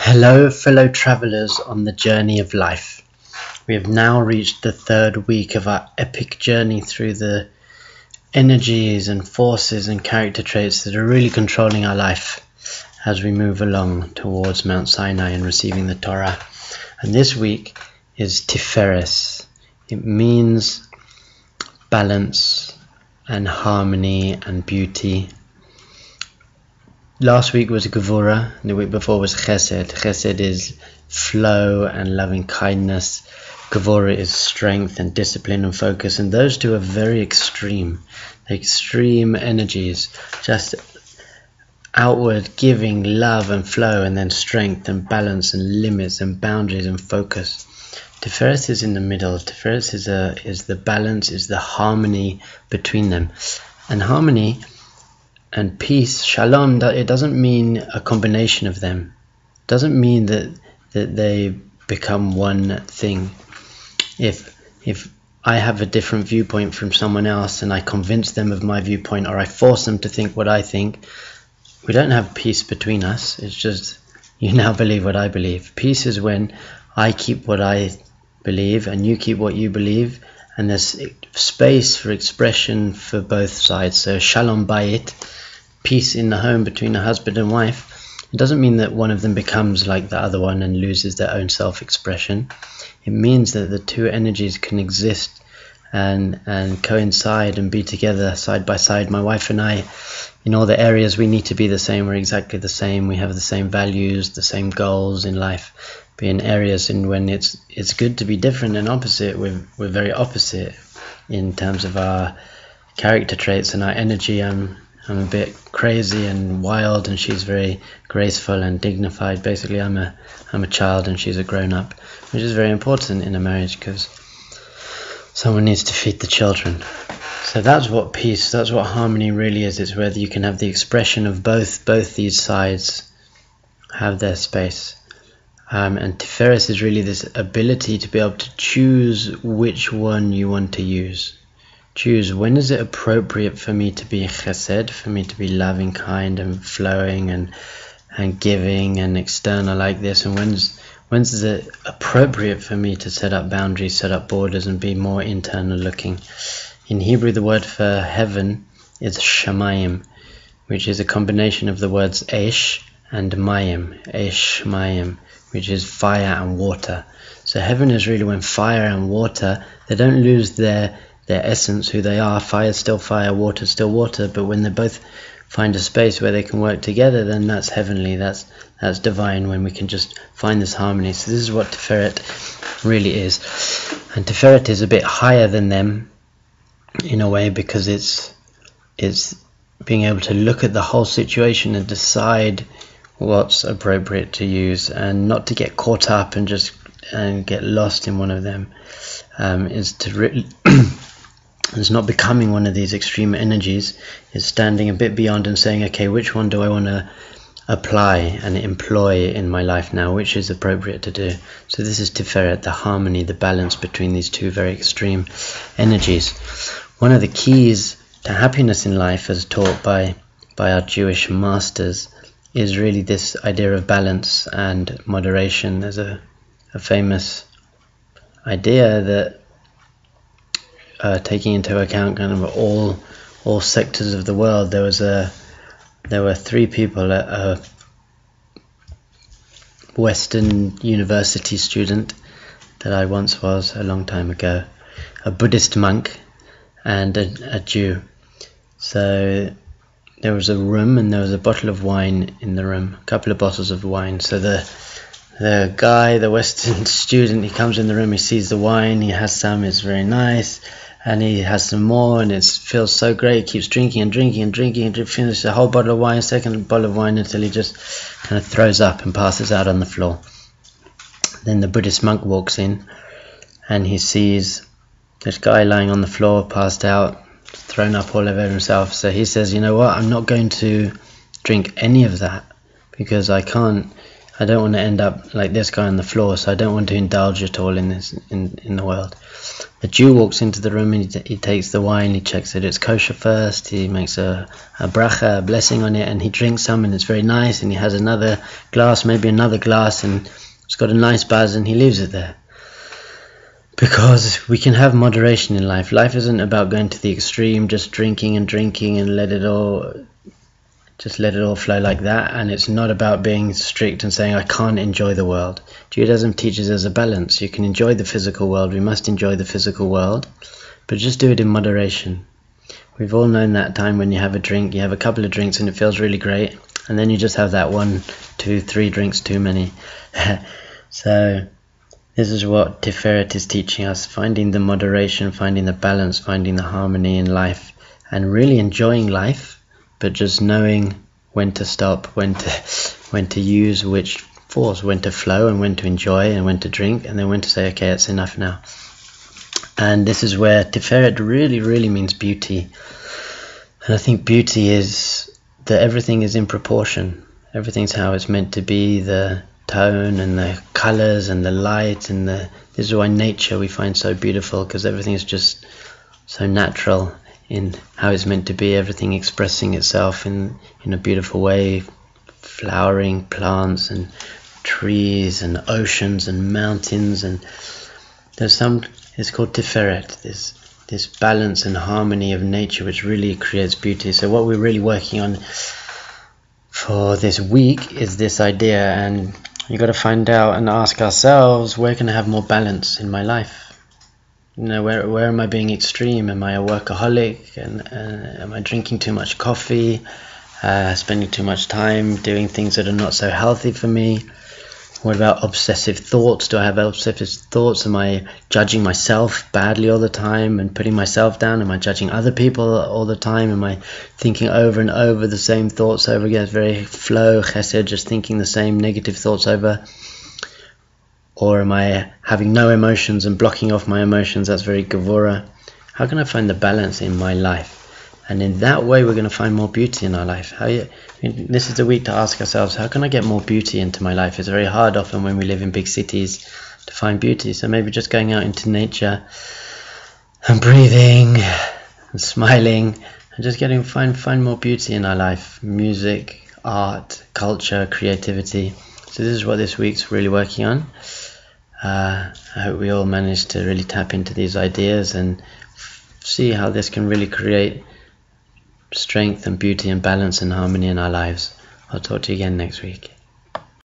Hello, fellow travelers on the journey of life. We have now reached the third week of our epic journey through the energies and forces and character traits that are really controlling our life as we move along towards Mount Sinai and receiving the Torah. And this week is Tiferet. It means balance and harmony and beauty. Last week was Gevura, and the week before was Chesed. Chesed is flow and loving kindness. Gevura is strength and discipline and focus, and those two are very extreme energies, just outward giving love and flow, and then strength and balance and limits and boundaries and focus. Tiferet is in the middle. Tiferet is the balance, is the harmony between them. And harmony and peace, shalom, it doesn't mean a combination of them. It doesn't mean that they become one thing. If I have a different viewpoint from someone else and I convince them of my viewpoint, or I force them to think what I think, we don't have peace between us. It's just, you now believe what I believe. Peace is when I keep what I believe and you keep what you believe, and there's space for expression for both sides. So shalom bayit, peace in the home between a husband and wife. It doesn't mean that one of them becomes like the other one and loses their own self-expression. It means that the two energies can exist and coincide and be together side by side. My wife and I, in all the areas we need to be the same, we're exactly the same. We have the same values, the same goals in life. But in areas in when it's good to be different and opposite, we're very opposite in terms of our character traits and our energy. I'm a bit crazy and wild, and she's very graceful and dignified. Basically, I'm a child and she's a grown-up, which is very important in a marriage because someone needs to feed the children. So that's what peace, that's what harmony really is. It's where you can have the expression of both these sides have their space. And Tiferet is really this ability to be able to choose which one you want to use. Choose when is it appropriate for me to be chesed, for me to be loving, kind and flowing and giving and external like this, and when's it appropriate for me to set up boundaries, set up borders and be more internal looking. In Hebrew, the word for heaven is shamayim, which is a combination of the words esh and mayim, esh mayim, which is fire and water. So heaven is really when fire and water, they don't lose their essence, who they are. Fire is still fire, water is still water, but when they both find a space where they can work together, then that's heavenly, that's divine, when we can just find this harmony. So this is what Tiferet really is. And Tiferet is a bit higher than them in a way, because it's being able to look at the whole situation and decide what's appropriate to use, and not to get caught up and get lost in one of them. Is to it's not becoming one of these extreme energies. It's standing a bit beyond and saying, okay, which one do I want to apply and employ in my life now? Which is appropriate to do? So this is Tiferet, the harmony, the balance between these two very extreme energies. One of the keys to happiness in life, as taught by our Jewish masters, is really this idea of balance and moderation. There's a famous idea that taking into account kind of all sectors of the world, there were three people, a Western university student that I once was a long time ago, a Buddhist monk, and a Jew. So there was a room and there was a bottle of wine in the room, a couple of bottles of wine. So the guy, the Western student, he comes in the room, he sees the wine, he has some, it's very nice, and he has some more, and it feels so great. He keeps drinking and finishes the whole bottle of wine, second bottle of wine, until he just kind of throws up and passes out on the floor. Then the Buddhist monk walks in and he sees this guy lying on the floor, passed out, thrown up all over himself. So he says, you know what, I'm not going to drink any of that, because I can't I don't want to end up like this guy on the floor, so I don't want to indulge at all in this in the world. The Jew walks into the room and he takes the wine, he checks that it's kosher first, he makes a bracha, a blessing on it, and he drinks some and it's very nice, and he has another glass, maybe another glass, and it's got a nice buzz, and he leaves it there. Because we can have moderation in life. Life isn't about going to the extreme, just drinking and let it all flow like that. And it's not about being strict and saying I can't enjoy the world. Judaism teaches us a balance. You can enjoy the physical world. We must enjoy the physical world, but just do it in moderation. We've all known that time when you have a drink, you have a couple of drinks and it feels really great, and then you just have that 1, 2, 3 drinks too many. So this is what Tiferet is teaching us, finding the moderation, finding the balance, finding the harmony in life, and really enjoying life, but just knowing when to stop, when to use which force, when to flow and when to enjoy and when to drink, and then when to say, okay, it's enough now. And this is where Tiferet really means beauty. And I think beauty is that everything is in proportion. Everything's how it's meant to be, the tone and the colors and the light, and this is why nature we find so beautiful, because everything is just so natural in how it's meant to be, everything expressing itself in a beautiful way, flowering plants and trees and oceans and mountains, and it's called Tiferet, this balance and harmony of nature which really creates beauty. So what we're really working on for this week is this idea, and you got to find out and ask ourselves, where can I have more balance in my life? You know, where am I being extreme? Am I a workaholic? And am I drinking too much coffee? Spending too much time doing things that are not so healthy for me? What about obsessive thoughts? Do I have obsessive thoughts? Am I judging myself badly all the time and putting myself down? Am I judging other people all the time? Am I thinking over and over the same thoughts over again? It's very flow, chesed, just thinking the same negative thoughts over. Or am I having no emotions and blocking off my emotions? That's very gevura. How can I find the balance in my life? And in that way, we're going to find more beauty in our life. This is the week to ask ourselves, how can I get more beauty into my life? It's very hard often when we live in big cities to find beauty. So maybe just going out into nature and breathing and smiling and just find more beauty in our life. Music, art, culture, creativity. So this is what this week's really working on. I hope we all manage to really tap into these ideas and see how this can really create strength and beauty and balance and harmony in our lives. I'll talk to you again next week.